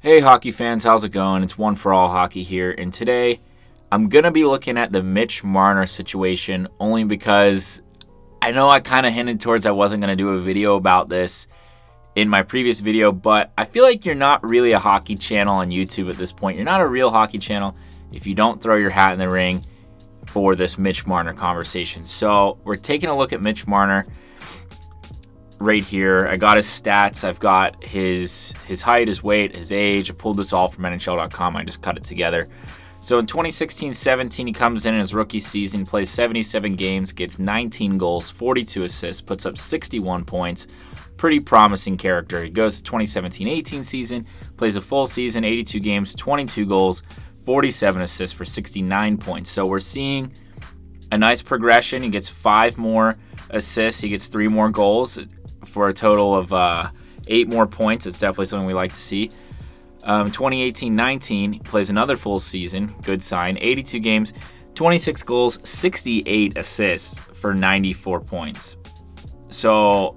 Hey hockey fans, how's it going? It's One for All Hockey here, and today I'm going to be looking at the Mitch Marner situation only because I know I kind of hinted towards I wasn't going to do a video about this in my previous video, but I feel like you're not really a hockey channel on YouTube at this point. You're not a real hockey channel if you don't throw your hat in the ring for this Mitch Marner conversation. So we're taking a look at Mitch Marner right here. I got his stats. I've got his height, his weight, his age. I pulled this all from NHL.com. I just cut it together. So in 2016-17, he comes in his rookie season, plays 77 games, gets 19 goals, 42 assists, puts up 61 points. Pretty promising character. He goes to 2017-18 season, plays a full season, 82 games, 22 goals, 47 assists for 69 points. So we're seeing a nice progression. He gets 5 more assists. He gets 3 more goals for a total of 8 more points. It's definitely something we like to see. 2018-19, plays another full season. Good sign. 82 games, 26 goals, 68 assists for 94 points. So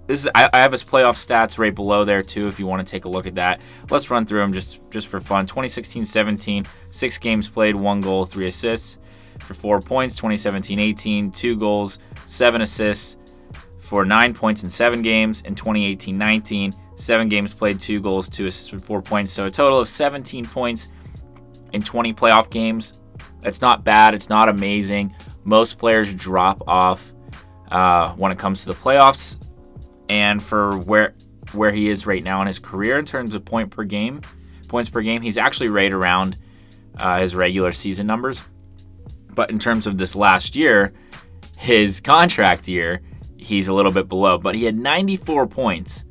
this is, I have his playoff stats right below there too if you want to take a look at that. Let's run through them just for fun. 2016-17, 6 games played, 1 goal, 3 assists for 4 points. 2017-18, 2 goals, 7 assists for 9 points in 7 games. In 2018-19, 7 games played, 2 goals, 2 assists for 4 points. So a total of 17 points in 20 playoff games. That's not bad. It's not amazing. Most players drop off when it comes to the playoffs. And for where he is right now in his career in terms of points per game, he's actually right around his regular season numbers. But in terms of this last year, his contract year, he's a little bit below. But he had 94 points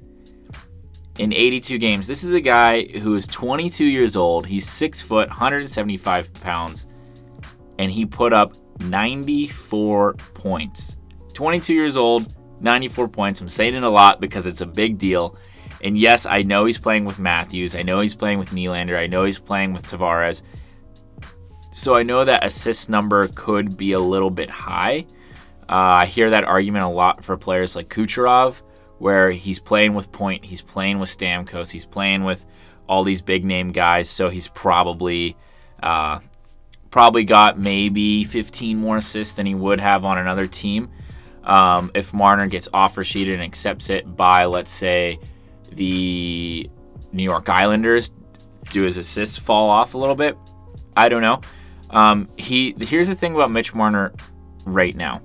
in 82 games. This is a guy who is 22 years old. He's 6 foot, 175 pounds, and he put up 94 points. 22 years old, 94 points. I'm saying it a lot because it's a big deal. And yes, I know he's playing with Matthews. I know he's playing with Nylander. I know he's playing with Tavares. So I know that assist number could be a little bit high. I hear that argument a lot for players like Kucherov, where he's playing with Point, he's playing with Stamkos, he's playing with all these big name guys. So he's probably got maybe 15 more assists than he would have on another team. If Marner gets offer sheeted and accepts it by, let's say, the New York Islanders, do his assists fall off a little bit? I don't know. Here's the thing about Mitch Marner right now.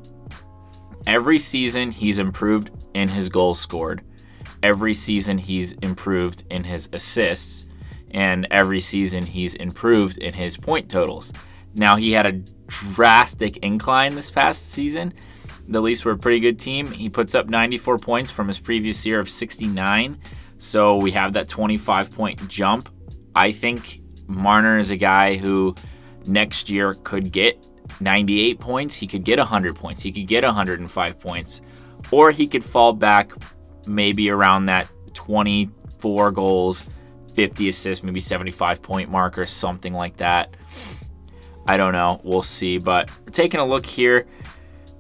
Every season he's improved in his goals scored. Every season he's improved in his assists. And every season he's improved in his point totals. Now, he had a drastic incline this past season. The Leafs were a pretty good team. He puts up 94 points from his previous year of 69. So we have that 25-point jump. I think Marner is a guy who next year could get 98 points. He could get 100 points. He could get 105 points. Or he could fall back maybe around that 24 goals, 50 assists, maybe 75-point mark or something like that. I don't know. We'll see. But we're taking a look here.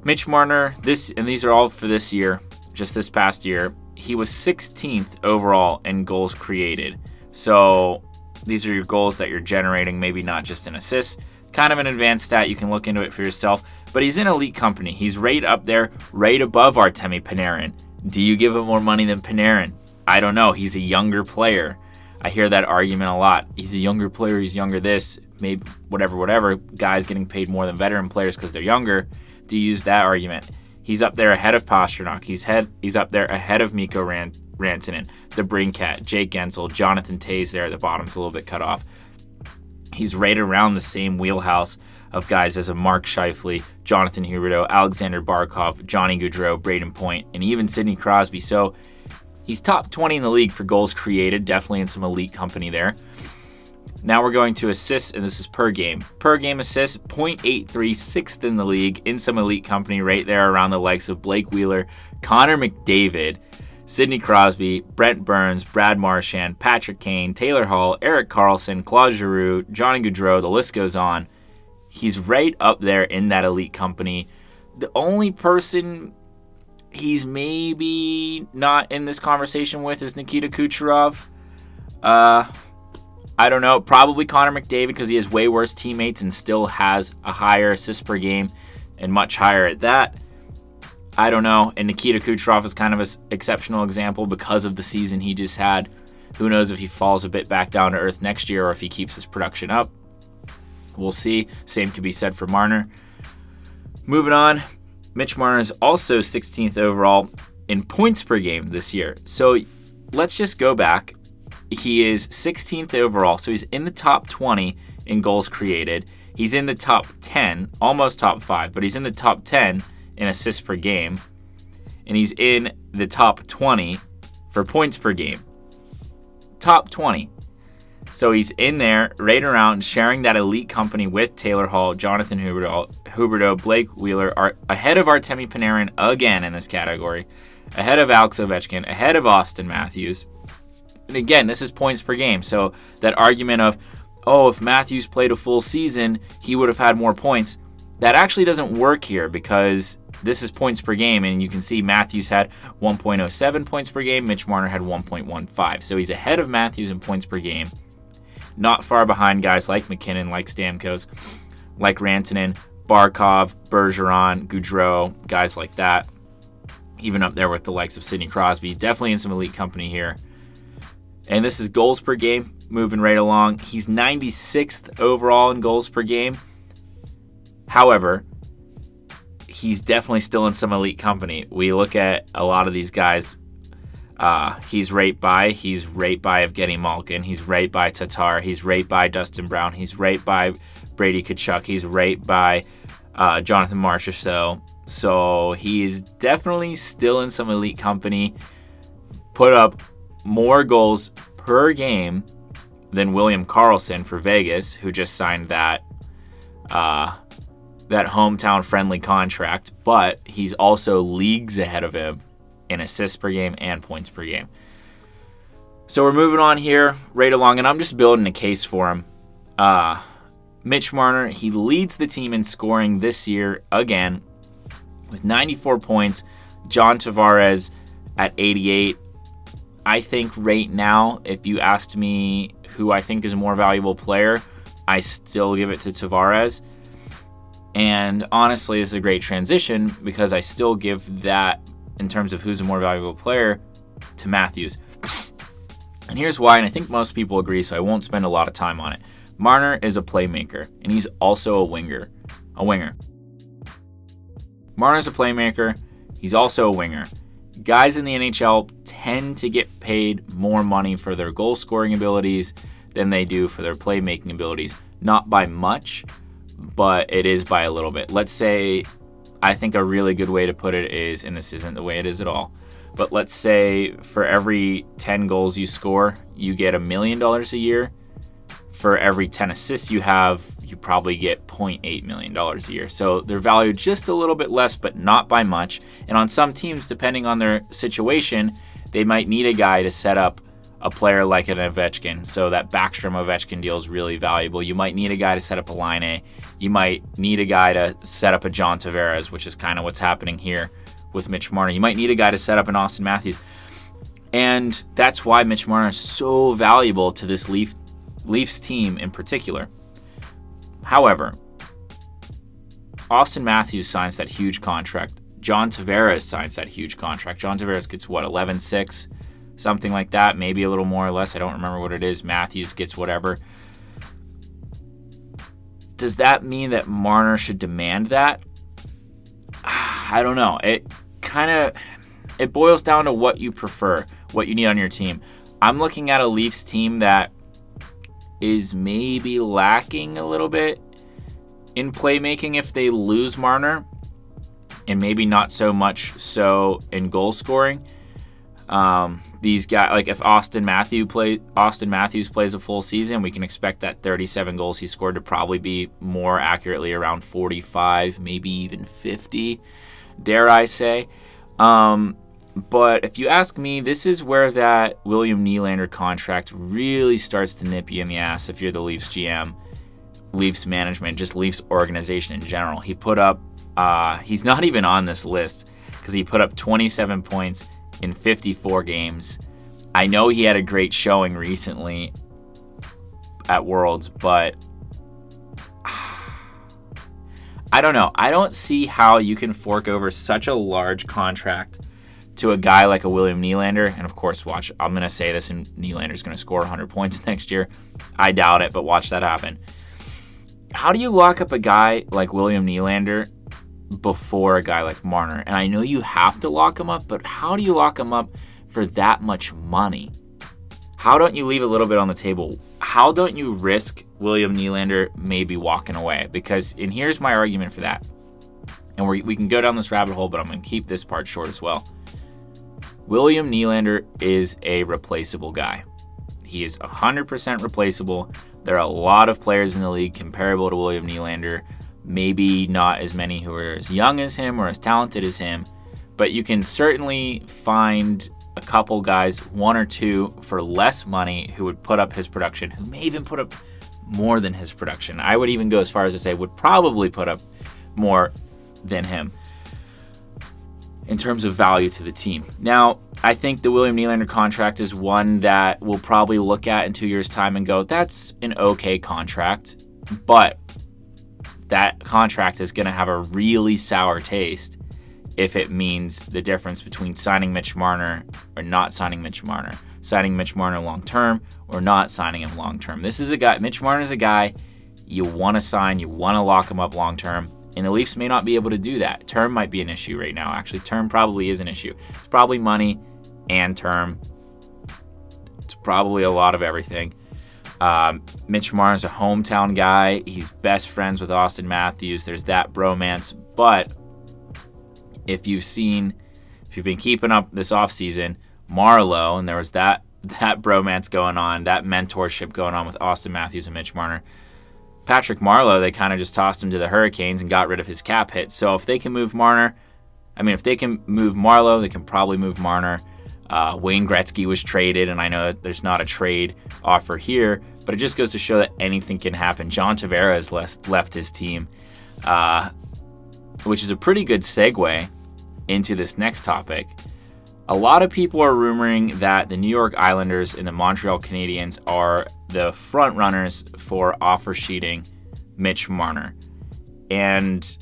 Mitch Marner, these are all for this year, just this past year. He was 16th overall in goals created. So these are your goals that you're generating, maybe not just in assists. Kind of an advanced stat. You can look into it for yourself. But he's in elite company. He's right up there, right above Artemi Panarin. Do you give him more money than Panarin? I don't know. He's a younger player. I hear that argument a lot. He's a younger player. He's younger this. Maybe whatever. Guys getting paid more than veteran players because they're younger. Do you use that argument? He's up there ahead of Pastrnak. He's up there ahead of Mikko Rantanen, DeBrincat, Jake Gensel, Jonathan Toews there at the bottom's a little bit cut off. He's right around the same wheelhouse of guys as a Mark Scheifele, Jonathan Huberdeau, Alexander Barkov, Johnny Gaudreau, Braden Point, and even Sidney Crosby. So he's top 20 in the league for goals created, definitely in some elite company there. Now we're going to assists, and this is per game. Per game assists, 0.83, 6th in the league, in some elite company right there around the likes of Blake Wheeler, Connor McDavid, Sidney Crosby, Brent Burns, Brad Marchand, Patrick Kane, Taylor Hall, Erik Karlsson, Claude Giroux, Johnny Gaudreau, the list goes on. He's right up there in that elite company. The only person he's maybe not in this conversation with is Nikita Kucherov. I don't know. Probably Connor McDavid because he has way worse teammates and still has a higher assists per game and much higher at that. I don't know. And Nikita Kucherov is kind of an exceptional example because of the season he just had. Who knows if he falls a bit back down to earth next year or if he keeps his production up. We'll see. Same could be said for Marner. Moving on, Mitch Marner is also 16th overall in points per game this year. So let's just go back. He is 16th overall, so he's in the top 20 in goals created. He's in the top 10, almost top 5, but he's in the top 10 in assists per game. And he's in the top 20 for points per game. Top 20. So he's in there, right around, sharing that elite company with Taylor Hall, Jonathan Huberdeau, Blake Wheeler, are ahead of Artemi Panarin again in this category, ahead of Alex Ovechkin, ahead of Austin Matthews. And again, this is points per game. So that argument of, if Matthews played a full season, he would have had more points. That actually doesn't work here because this is points per game. And you can see Matthews had 1.07 points per game. Mitch Marner had 1.15. So he's ahead of Matthews in points per game. Not far behind guys like McKinnon, like Stamkos, like Rantanen, Barkov, Bergeron, Gaudreau, guys like that. Even up there with the likes of Sidney Crosby. Definitely in some elite company here. And this is goals per game, moving right along. He's 96th overall in goals per game. However, he's definitely still in some elite company. We look at a lot of these guys. He's right by Evgeny Malkin. He's right by Tatar. He's right by Dustin Brown. He's right by Brady Tkachuk. He's right by Jonathan Marchessault. So he is definitely still in some elite company. Put up more goals per game than William Karlsson for Vegas, who just signed that hometown friendly contract, but he's also leagues ahead of him in assists per game and points per game. So we're moving on here right along, and I'm just building a case for him. Mitch Marner, he leads the team in scoring this year again with 94 points. John Tavares at 88. I think right now, if you asked me who I think is a more valuable player, I still give it to Tavares. And honestly, this is a great transition because I still give that, in terms of who's a more valuable player, to Matthews. And here's why, and I think most people agree, so I won't spend a lot of time on it. Marner is a playmaker, and he's also a winger. Marner's a playmaker. He's also a winger. Guys in the NHL tend to get paid more money for their goal-scoring abilities than they do for their playmaking abilities. Not by much, but it is by a little bit. Let's say, I think a really good way to put it is, and this isn't the way it is at all, but let's say for every 10 goals you score, you get $1 million a year. For every 10 assists you have, you probably get $0.8 million a year. So they're valued just a little bit less, but not by much. And on some teams, depending on their situation, they might need a guy to set up a player like an Ovechkin. So that Backstrom-Ovechkin deal is really valuable. You might need a guy to set up a Line A. You might need a guy to set up a John Tavares, which is kind of what's happening here with Mitch Marner. You might need a guy to set up an Austin Matthews. And that's why Mitch Marner is so valuable to this Leafs team in particular. However, Austin Matthews signs that huge contract. John Tavares signs that huge contract. John Tavares gets, 11.6, something like that, maybe a little more or less. I don't remember what it is. Matthews gets whatever. Does that mean that Marner should demand that? I don't know. It boils down to what you prefer, what you need on your team. I'm looking at a Leafs team that is maybe lacking a little bit in playmaking if they lose Marner, and maybe not so much so in goal scoring. These guys, like if Austin Matthews plays a full season, we can expect that 37 goals he scored to probably be more accurately around 45, maybe even 50, dare I say. But if you ask me, this is where that William Nylander contract really starts to nip you in the ass if you're the Leafs GM, Leafs management, just Leafs organization in general. He put up, he's not even on this list because he put up 27 points in 54 games I know he had a great showing recently at Worlds, but I don't know. I don't see how you can fork over such a large contract to a guy like a William Nylander. And of course, watch, I'm going to say this, and Nylander's going to score 100 points next year. I doubt it, but watch that happen. How do you lock up a guy like William Nylander before a guy like Marner? And I know you have to lock him up, but how do you lock him up for that much money? How don't you leave a little bit on the table? How don't you risk William Nylander maybe walking away? And here's my argument for that. And we can go down this rabbit hole, but I'm going to keep this part short as well. William Nylander is a replaceable guy. He is 100% replaceable. There are a lot of players in the league comparable to William Nylander. Maybe not as many who are as young as him or as talented as him, but you can certainly find a couple guys, one or two, for less money who would put up his production, who may even put up more than his production. I would even go as far as to say would probably put up more than him in terms of value to the team. Now, I think the William Nylander contract is one that we'll probably look at in 2 years' time and go, that's an okay contract, but that contract is going to have a really sour taste if it means the difference between signing Mitch Marner or not signing Mitch Marner, signing Mitch Marner long-term or not signing him long-term. This is a guy, Mitch Marner is a guy you want to sign, you want to lock him up long-term, and the Leafs may not be able to do that. Term might be an issue right now. Actually, term probably is an issue. It's probably money and term. It's probably a lot of everything. Mitch Marner's a hometown guy. He's best friends with Austin Matthews. There's that bromance. But if you've been keeping up this offseason, Marleau, and there was that bromance going on, that mentorship going on with Austin Matthews and Mitch Marner. Patrick Marleau, they kind of just tossed him to the Hurricanes and got rid of his cap hit. So if they can move Marner, if they can move Marleau, they can probably move Marner. Wayne Gretzky was traded, and I know that there's not a trade offer here, but it just goes to show that anything can happen. John Tavares left his team, which is a pretty good segue into this next topic. A lot of people are rumoring that the New York Islanders and the Montreal Canadiens are the front runners for offer sheeting Mitch Marner. And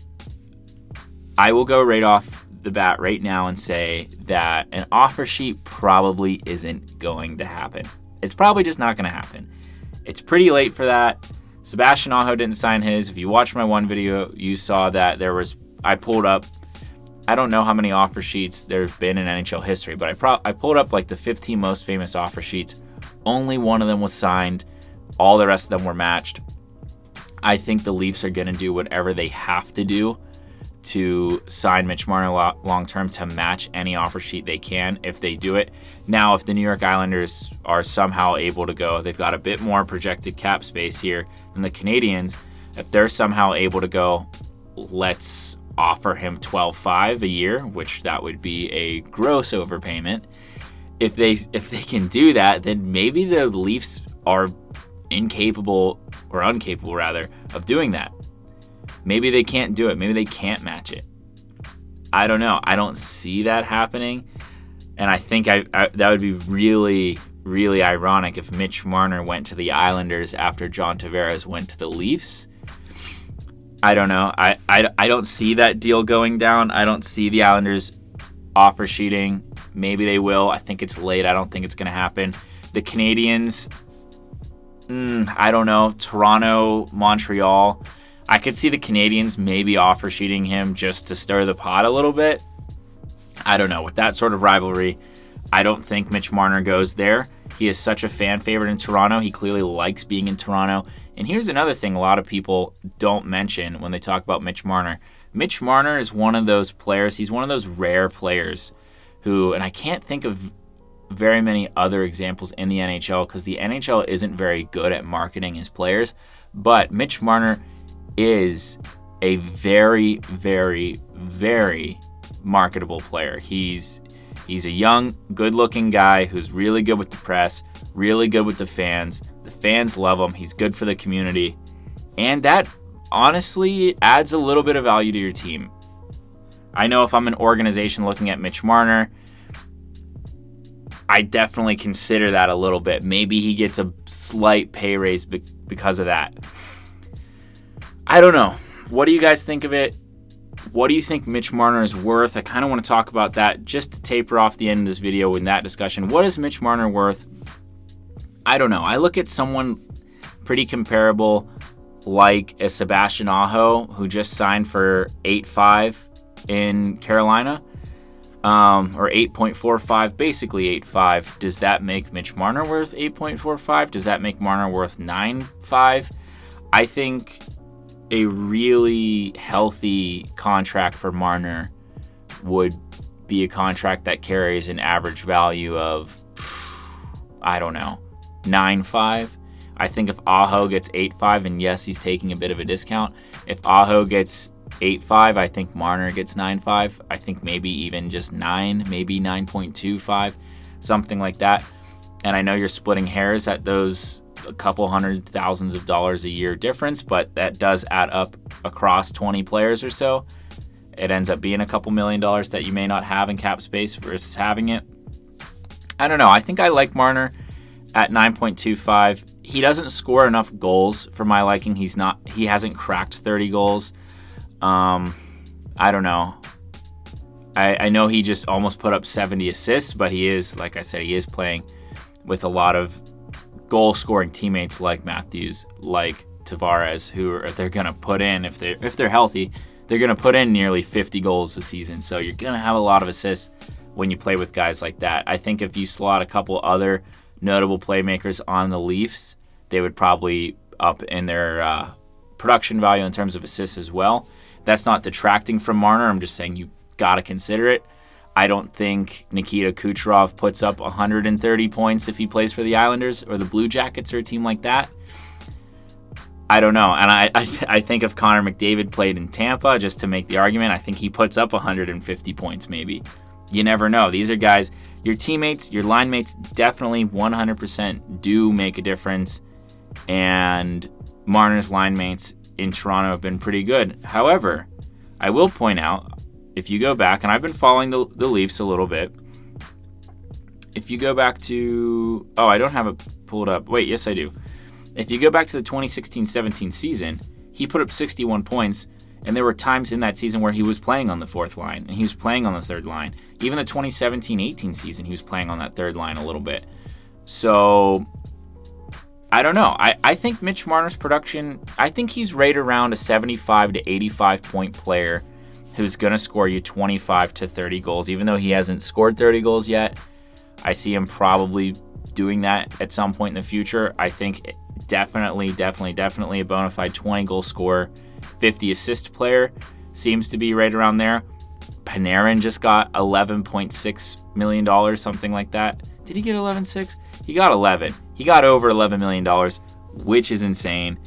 I will go right off the bat right now and say that an offer sheet probably isn't going to happen. It's probably just not going to happen. It's pretty late for that. Sebastian Aho didn't sign his. If you watched my one video, you saw that I pulled up, I don't know how many offer sheets there have been in NHL history, but I pulled up like the 15 most famous offer sheets. Only one of them was signed. All the rest of them were matched. I think the Leafs are going to do whatever they have to do to sign Mitch Marner long-term to match any offer sheet they can if they do it. Now, if the New York Islanders are somehow able to go, they've got a bit more projected cap space here than the Canadiens. If they're somehow able to go, let's offer him $12.5 a year, which that would be a gross overpayment. If they can do that, then maybe the Leafs are uncapable of doing that. Maybe they can't do it. Maybe they can't match it. I don't know. I don't see that happening. And I think that would be really, really ironic if Mitch Marner went to the Islanders after John Tavares went to the Leafs. I don't know. I don't see that deal going down. I don't see the Islanders offer sheeting. Maybe they will. I think it's late. I don't think it's going to happen. The Canadiens, I don't know. Toronto, Montreal. I could see the Canadiens maybe offer sheeting him just to stir the pot a little bit. I don't know. With that sort of rivalry, I don't think Mitch Marner goes there. He is such a fan favorite in Toronto. He clearly likes being in Toronto. And here's another thing a lot of people don't mention when they talk about Mitch Marner. Mitch Marner is one of those players. He's one of those rare players who, and I can't think of very many other examples in the NHL because the NHL isn't very good at marketing his players. But Mitch Marner is a very, very, very marketable player. He's a young, good-looking guy who's really good with the press, really good with the fans. The fans love him. He's good for the community. And that, honestly, adds a little bit of value to your team. I know if I'm an organization looking at Mitch Marner, I definitely consider that a little bit. Maybe he gets a slight pay raise because of that. I don't know. What do you guys think of it? What do you think Mitch Marner is worth? I kind of want to talk about that just to taper off the end of this video in that discussion. What is Mitch Marner worth? I don't know. I look at someone pretty comparable like a Sebastian Aho, who just signed for 8.5 in Carolina, or 8.45, basically 8.5. Does that make Mitch Marner worth 8.45? Does that make Marner worth 9.5? I think a really healthy contract for Marner would be a contract that carries an average value of, I don't know, 9.5. I think if Aho gets 8.5, and yes, he's taking a bit of a discount. If Aho gets 8.5, I think Marner gets 9.5. I think maybe even just 9, maybe 9.25, something like that. And I know you're splitting hairs at those a couple $100,000s a year difference, but that does add up across 20 players or so. It ends up being a couple $1 million that you may not have in cap space versus having it. I don't know. I think I like Marner at 9.25. He doesn't score enough goals for my liking. He hasn't cracked 30 goals. I don't know. I know he just almost put up 70 assists, but he is, like I said, he is playing with a lot of goal-scoring teammates like Matthews, like Tavares, who they're going to put in, if they're healthy, they're going to put in nearly 50 goals a season. So you're going to have a lot of assists when you play with guys like that. I think if you slot a couple other notable playmakers on the Leafs, they would probably up in their production value in terms of assists as well. That's not detracting from Marner. I'm just saying you got to consider it. I don't think Nikita Kucherov puts up 130 points if he plays for the Islanders or the Blue Jackets or a team like that. I don't know. And I think if Connor McDavid played in Tampa, just to make the argument, I think he puts up 150 points maybe. You never know. These are guys, your teammates, your line mates definitely 100% do make a difference. And Marner's line mates in Toronto have been pretty good. However, I will point out, if you go back, and I've been following the Leafs a little bit. If you go back to... Oh, I don't have it pulled up. Wait, yes, I do. If you go back to the 2016-17 season, he put up 61 points, and there were times in that season where he was playing on the fourth line, and he was playing on the third line. Even the 2017-18 season, he was playing on that third line a little bit. So, I don't know. I think Mitch Marner's production, I think he's right around a 75 to 85 point player who's going to score you 25 to 30 goals. Even though he hasn't scored 30 goals yet, I see him probably doing that at some point in the future. I think definitely a bona fide 20 goal scorer, 50 assist player. Seems to be right around there. Panarin just got $11.6 million, something like that. Did he get 11.6? He got 11. He got over $11 million, which is insane.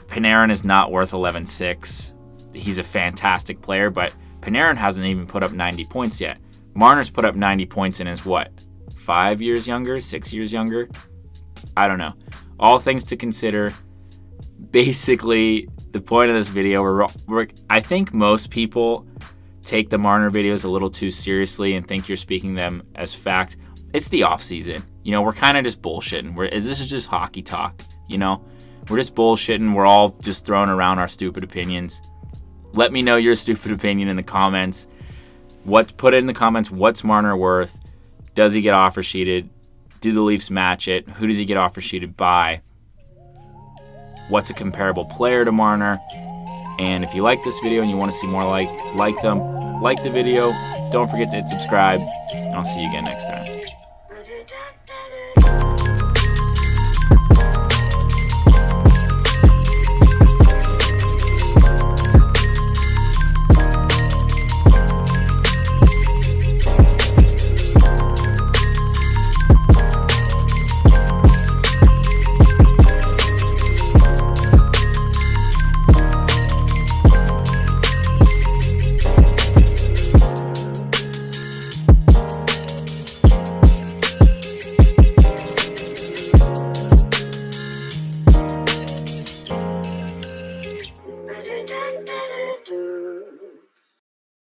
Panarin is not worth 11.6. He's a fantastic player, but Panarin hasn't even put up 90 points yet. Marner's put up 90 points and is what? 5 years younger? 6 years younger? I don't know. All things to consider. Basically, the point of this video, I think most people take the Marner videos a little too seriously and think you're speaking them as fact. It's the off season. You know, we're kind of just bullshitting. This is just hockey talk, you know? We're just bullshitting. We're all just throwing around our stupid opinions. Let me know your stupid opinion in the comments. Put it in the comments. What's Marner worth? Does he get offer sheeted? Do the Leafs match it? Who does he get offer sheeted by? What's a comparable player to Marner? And if you like this video and you want to see more like the video. Don't forget to hit subscribe, and I'll see you again next time.